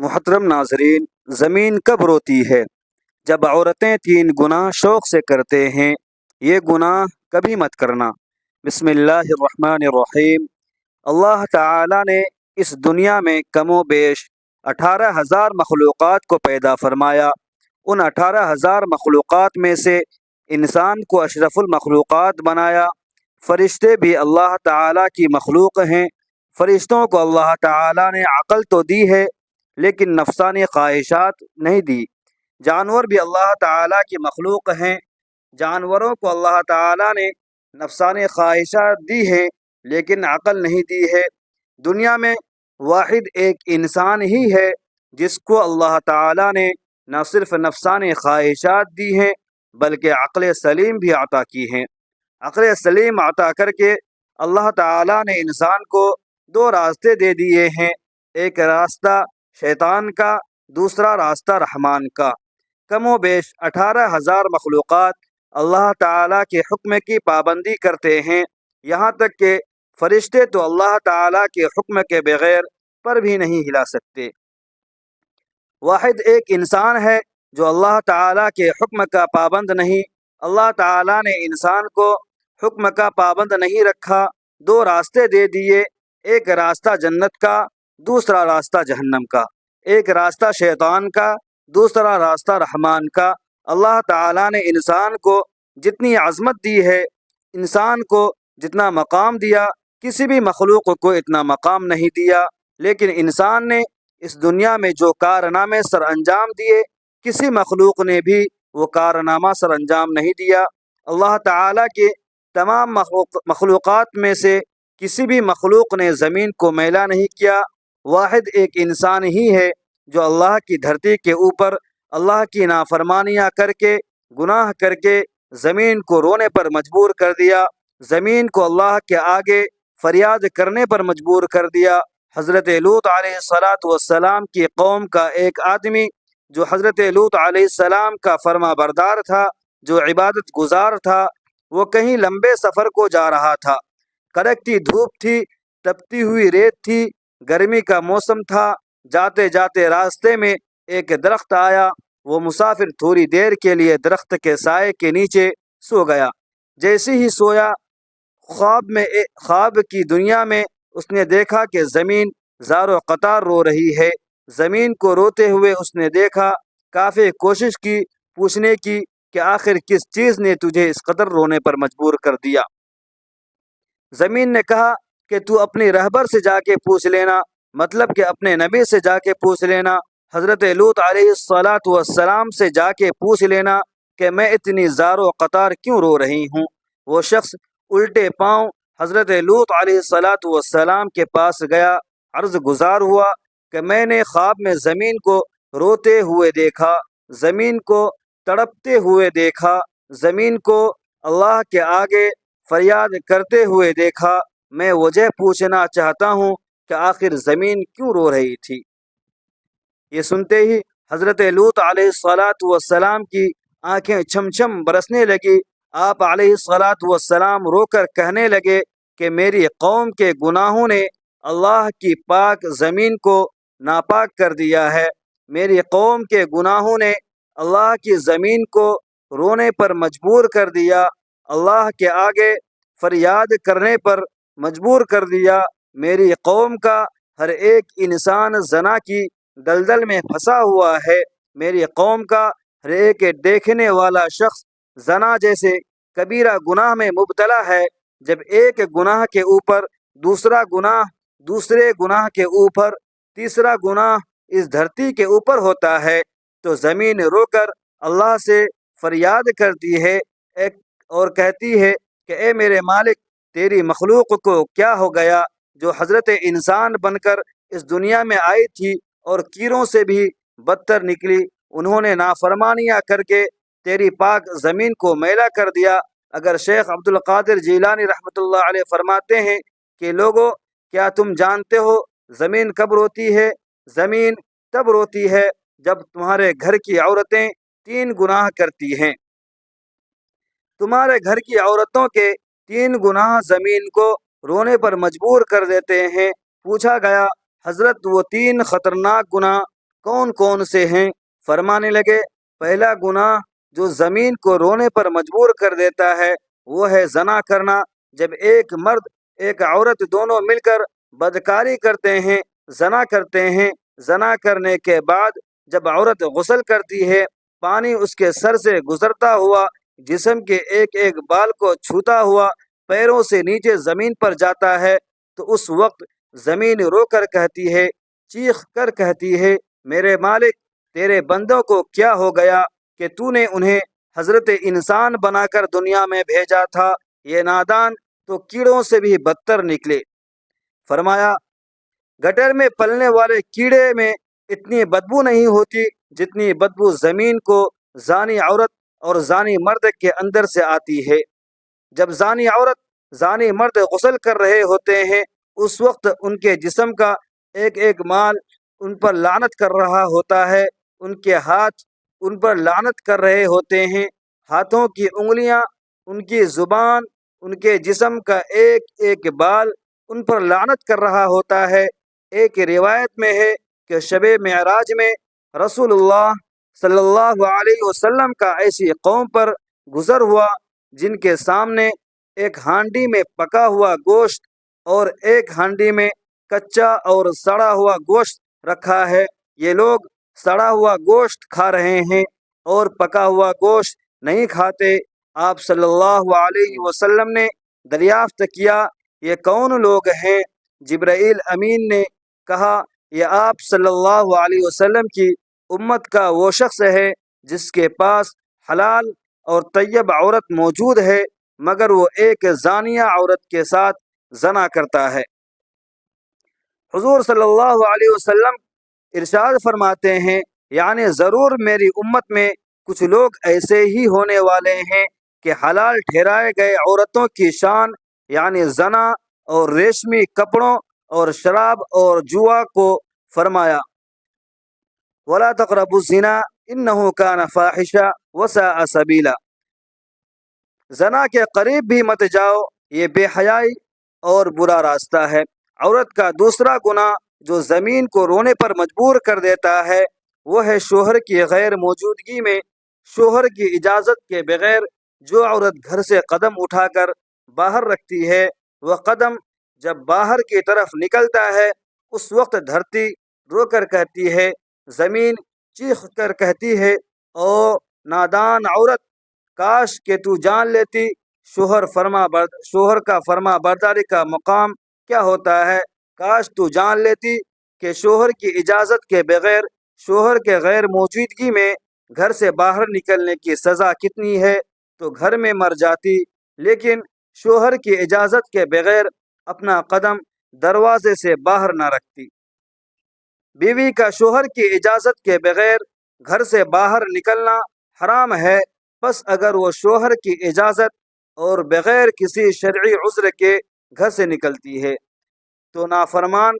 محترم ناظرین، زمین کب روتی ہے؟ جب عورتیں 3 گناہ شوق سے کرتے ہیں۔ یہ گناہ کبھی مت کرنا۔ بسم اللہ الرحمن الرحیم۔ اللہ تعالی نے اس دنیا میں کم و بیش 18,000 مخلوقات کو پیدا فرمایا۔ ان 18,000 مخلوقات میں سے انسان کو اشرف المخلوقات بنایا۔ فرشتے بھی اللہ تعالی کی مخلوق ہیں۔ فرشتوں کو اللہ تعالی نے عقل تو دی ہے، لیکن نفسانی خواہشات نہیں دی۔ جانور بھی اللہ تعالیٰ کی مخلوق ہیں۔ جانوروں کو اللہ تعالیٰ نے نفسانی خواہشات دی ہیں، لیکن عقل نہیں دی ہے۔ دنیا میں واحد ایک انسان ہی ہے جس کو اللہ تعالیٰ نے نہ صرف نفسانی خواہشات دی ہیں بلکہ عقل سلیم بھی عطا کی ہیں۔ عقل سلیم عطا کر کے اللہ تعالیٰ نے انسان کو 2 راستے دے دیے ہیں، ایک راستہ شیطان کا، دوسرا راستہ رحمان کا۔ کم و بیش 18,000 مخلوقات اللہ تعالیٰ کے حکم کی پابندی کرتے ہیں، یہاں تک کہ فرشتے تو اللہ تعالیٰ کے حکم کے بغیر پر بھی نہیں ہلا سکتے۔ واحد ایک انسان ہے جو اللہ تعالیٰ کے حکم کا پابند نہیں۔ اللہ تعالیٰ نے انسان کو حکم کا پابند نہیں رکھا، 2 راستے دے دیے، ایک راستہ جنت کا، دوسرا راستہ جہنم کا، ایک راستہ شیطان کا، دوسرا راستہ رحمان کا۔ اللہ تعالیٰ نے انسان کو جتنی عظمت دی ہے، انسان کو جتنا مقام دیا، کسی بھی مخلوق کو اتنا مقام نہیں دیا۔ لیکن انسان نے اس دنیا میں جو کارنامے سر انجام دیے، کسی مخلوق نے بھی وہ کارنامہ سر انجام نہیں دیا۔ اللہ تعالیٰ کے تمام مخلوقات میں سے کسی بھی مخلوق نے زمین کو میلا نہیں کیا۔ واحد ایک انسان ہی ہے جو اللہ کی دھرتی کے اوپر اللہ کی نافرمانیاں کر کے، گناہ کر کے زمین کو رونے پر مجبور کر دیا، زمین کو اللہ کے آگے فریاد کرنے پر مجبور کر دیا۔ حضرت لوط علیہ السلام کی قوم کا ایک آدمی جو حضرت لوط علیہ السلام کا فرما بردار تھا، جو عبادت گزار تھا، وہ کہیں لمبے سفر کو جا رہا تھا۔ کڑکتی دھوپ تھی، تپتی ہوئی ریت تھی، گرمی کا موسم تھا۔ جاتے جاتے راستے میں ایک درخت آیا۔ وہ مسافر تھوڑی دیر کے لیے درخت کے سائے کے نیچے سو گیا۔ جیسے ہی سویا، خواب کی دنیا میں اس نے دیکھا کہ زمین زار و قطار رو رہی ہے۔ زمین کو روتے ہوئے اس نے دیکھا، کافی کوشش کی پوچھنے کی کہ آخر کس چیز نے تجھے اس قدر رونے پر مجبور کر دیا۔ زمین نے کہا کہ تو اپنی رہبر سے جا کے پوچھ لینا، مطلب کہ اپنے نبی سے جا کے پوچھ لینا، حضرت لوط علیہ السلام سے جا کے پوچھ لینا کہ میں اتنی زار و قطار کیوں رو رہی ہوں۔ وہ شخص الٹے پاؤں حضرت لوط علیہ السلام کے پاس گیا، عرض گزار ہوا کہ میں نے خواب میں زمین کو روتے ہوئے دیکھا، زمین کو تڑپتے ہوئے دیکھا، زمین کو اللہ کے آگے فریاد کرتے ہوئے دیکھا۔ میں وجہ پوچھنا چاہتا ہوں کہ آخر زمین کیوں رو رہی تھی۔ یہ سنتے ہی حضرت لوط علیہ السلام کی آنکھیں چھم چھم برسنے لگی۔ آپ علیہ السلام رو کر کہنے لگے کہ میری قوم کے گناہوں نے اللہ کی پاک زمین کو ناپاک کر دیا ہے۔ میری قوم کے گناہوں نے اللہ کی زمین کو رونے پر مجبور کر دیا، اللہ کے آگے فریاد کرنے پر مجبور کر دیا۔ میری قوم کا ہر ایک انسان زنا کی دلدل میں پھنسا ہوا ہے۔ میری قوم کا ہر ایک دیکھنے والا شخص زنا جیسے کبیرہ گناہ میں مبتلا ہے۔ جب ایک گناہ کے اوپر دوسرا گناہ، دوسرے گناہ کے اوپر تیسرا گناہ اس دھرتی کے اوپر ہوتا ہے تو زمین رو کر اللہ سے فریاد کرتی ہے اور کہتی ہے کہ اے میرے مالک، تیری مخلوق کو کیا ہو گیا جو حضرت انسان بن کر اس دنیا میں آئی تھی اور کیڑوں سے بھی بدتر نکلی۔ انہوں نے نافرمانیاں کر کے تیری پاک زمین کو میلا کر دیا۔ اگر شیخ عبد القادر جیلانی رحمۃ اللہ علیہ فرماتے ہیں کہ لوگوں، کیا تم جانتے ہو زمین کب روتی ہے؟ زمین تب روتی ہے جب تمہارے گھر کی عورتیں 3 گناہ کرتی ہیں۔ تمہارے گھر کی عورتوں کے 3 گناہ زمین کو رونے پر مجبور کر دیتے ہیں۔ پوچھا گیا حضرت وہ 3 خطرناک گناہ کون کون سے ہیں؟ فرمانے لگے پہلا گناہ جو زمین کو رونے پر مجبور کر دیتا ہے وہ ہے زنا کرنا۔ جب ایک مرد ایک عورت دونوں مل کر بدکاری کرتے ہیں، زنا کرتے ہیں، زنا کرنے کے بعد جب عورت غسل کرتی ہے، پانی اس کے سر سے گزرتا ہوا جسم کے ایک ایک بال کو چھوتا ہوا پیروں سے نیچے زمین پر جاتا ہے، تو اس وقت زمین رو کر کہتی ہے، چیخ کر کہتی ہے، میرے مالک تیرے بندوں کو کیا ہو گیا کہ تو نے انہیں حضرت انسان بنا کر دنیا میں بھیجا تھا، یہ نادان تو کیڑوں سے بھی بدتر نکلے۔ فرمایا گٹر میں پلنے والے کیڑے میں اتنی بدبو نہیں ہوتی جتنی بدبو زمین کو زانی عورت اور زانی مرد کے اندر سے آتی ہے۔ جب زانی عورت زانی مرد غسل کر رہے ہوتے ہیں اس وقت ان کے جسم کا ایک ایک مال ان پر لعنت کر رہا ہوتا ہے، ان کے ہاتھ ان پر لعنت کر رہے ہوتے ہیں، ہاتھوں کی انگلیاں، ان کی زبان، ان کے جسم کا ایک ایک بال ان پر لعنت کر رہا ہوتا ہے۔ ایک روایت میں ہے کہ شب معراج میں رسول اللہ صلی اللہ علیہ وسلم کا ایسی قوم پر گزر ہوا جن کے سامنے ایک ہانڈی میں پکا ہوا گوشت اور ایک ہانڈی میں کچا اور سڑا ہوا گوشت رکھا ہے۔ یہ لوگ سڑا ہوا گوشت کھا رہے ہیں اور پکا ہوا گوشت نہیں کھاتے۔ آپ صلی اللہ علیہ وسلم نے دریافت کیا یہ کون لوگ ہیں؟ جبرائیل امین نے کہا یہ آپ صلی اللہ علیہ وسلم کی امت کا وہ شخص ہے جس کے پاس حلال اور طیب عورت موجود ہے مگر وہ ایک زانیہ عورت کے ساتھ زنا کرتا ہے۔ حضور صلی اللہ علیہ وسلم ارشاد فرماتے ہیں یعنی ضرور میری امت میں کچھ لوگ ایسے ہی ہونے والے ہیں کہ حلال ٹھہرائے گئے عورتوں کی شان یعنی زنا اور ریشمی کپڑوں اور شراب اور جوا کو فرمایا وَلَا تَقْرَبُوا الزِّنَا إِنَّهُ كَانَ فَاحِشًا وَسَاءَ سَبِيلًا، زنا کے قریب بھی مت جاؤ، یہ بے حیائی اور برا راستہ ہے۔ عورت کا دوسرا گناہ جو زمین کو رونے پر مجبور کر دیتا ہے وہ ہے شوہر کی غیر موجودگی میں شوہر کی اجازت کے بغیر جو عورت گھر سے قدم اٹھا کر باہر رکھتی ہے، وہ قدم جب باہر کی طرف نکلتا ہے اس وقت دھرتی رو کر کہتی ہے، زمین چیخ کر کہتی ہے، او نادان عورت کاش کہ تو جان لیتی شوہر کا فرما برداری کا مقام کیا ہوتا ہے، کاش تو جان لیتی کہ شوہر کی اجازت کے بغیر شوہر کے غیر موجودگی میں گھر سے باہر نکلنے کی سزا کتنی ہے تو گھر میں مر جاتی، لیکن شوہر کی اجازت کے بغیر اپنا قدم دروازے سے باہر نہ رکھتی۔ بیوی کا شوہر کی اجازت کے بغیر گھر سے باہر نکلنا حرام ہے، بس اگر وہ شوہر کی اجازت اور بغیر کسی شرعی عذر کے گھر سے نکلتی ہے تو نافرمان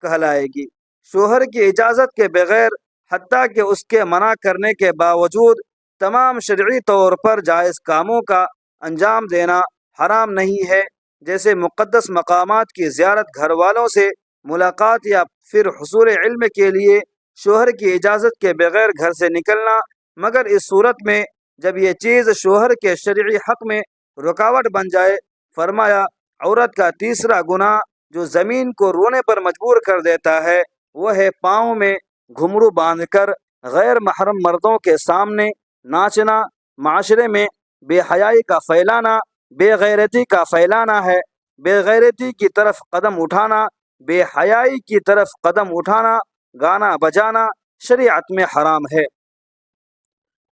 کہلائے گی۔ شوہر کی اجازت کے بغیر حتیٰ کہ اس کے منع کرنے کے باوجود تمام شرعی طور پر جائز کاموں کا انجام دینا حرام نہیں ہے، جیسے مقدس مقامات کی زیارت، گھر والوں سے ملاقات یا پھر حصول علم کے لیے شوہر کی اجازت کے بغیر گھر سے نکلنا، مگر اس صورت میں جب یہ چیز شوہر کے شرعی حق میں رکاوٹ بن جائے۔ فرمایا عورت کا تیسرا گناہ جو زمین کو رونے پر مجبور کر دیتا ہے وہ ہے پاؤں میں گھمرو باندھ کر غیر محرم مردوں کے سامنے ناچنا، معاشرے میں بے حیائی کا پھیلانا، بے غیرتی کا پھیلانا ہے۔ بے غیرتی کی طرف قدم اٹھانا، بے حیائی کی طرف قدم اٹھانا، گانا بجانا شریعت میں حرام ہے۔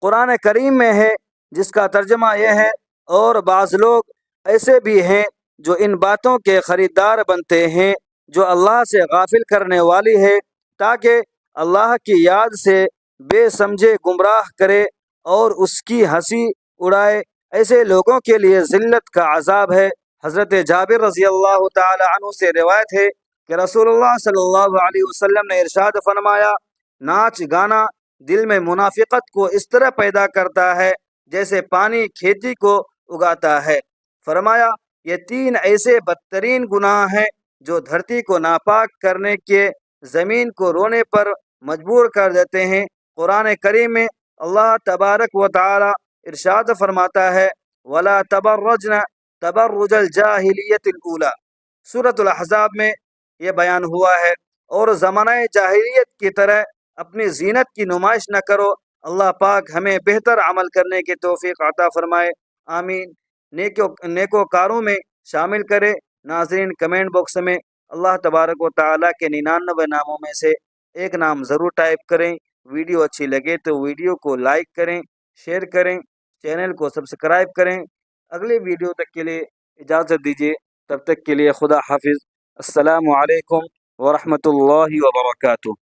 قرآن کریم میں ہے جس کا ترجمہ یہ ہے، اور بعض لوگ ایسے بھی ہیں جو ان باتوں کے خریدار بنتے ہیں جو اللہ سے غافل کرنے والی ہے تاکہ اللہ کی یاد سے بے سمجھے گمراہ کرے اور اس کی ہنسی اڑائے، ایسے لوگوں کے لیے ذلت کا عذاب ہے۔ حضرت جابر رضی اللہ تعالی عنہ سے روایت ہے کہ رسول اللہ صلی اللہ علیہ وسلم نے ارشاد فرمایا، ناچ گانا دل میں منافقت کو اس طرح پیدا کرتا ہے جیسے پانی کھیتی کو اگاتا ہے۔ فرمایا یہ تین ایسے بدترین گناہ ہیں جو دھرتی کو ناپاک کرنے کے زمین کو رونے پر مجبور کر دیتے ہیں۔ قرآن کریم میں اللہ تبارک و تعالی ارشاد فرماتا ہے وَلَا تَبَرَّجْنَ تَبَرُّجَ الْجَاهِلِيَّةِ الْأُولَى، سورۃ الاحزاب میں یہ بیان ہوا ہے۔ اور زمانہ جاہلیت کی طرح اپنی زینت کی نمائش نہ کرو۔ اللہ پاک ہمیں بہتر عمل کرنے کی توفیق عطا فرمائے، آمین۔ نیکوکاروں میں شامل کرے۔ ناظرین، کمنٹ باکس میں اللہ تبارک و تعالیٰ کے 99 ناموں میں سے ایک نام ضرور ٹائپ کریں۔ ویڈیو اچھی لگے تو ویڈیو کو لائک کریں، شیئر کریں، چینل کو سبسکرائب کریں۔ اگلی ویڈیو تک کے لیے اجازت دیجیے، تب تک کے لیے خدا حافظ۔ السلام علیکم ورحمۃ اللہ وبرکاتہ۔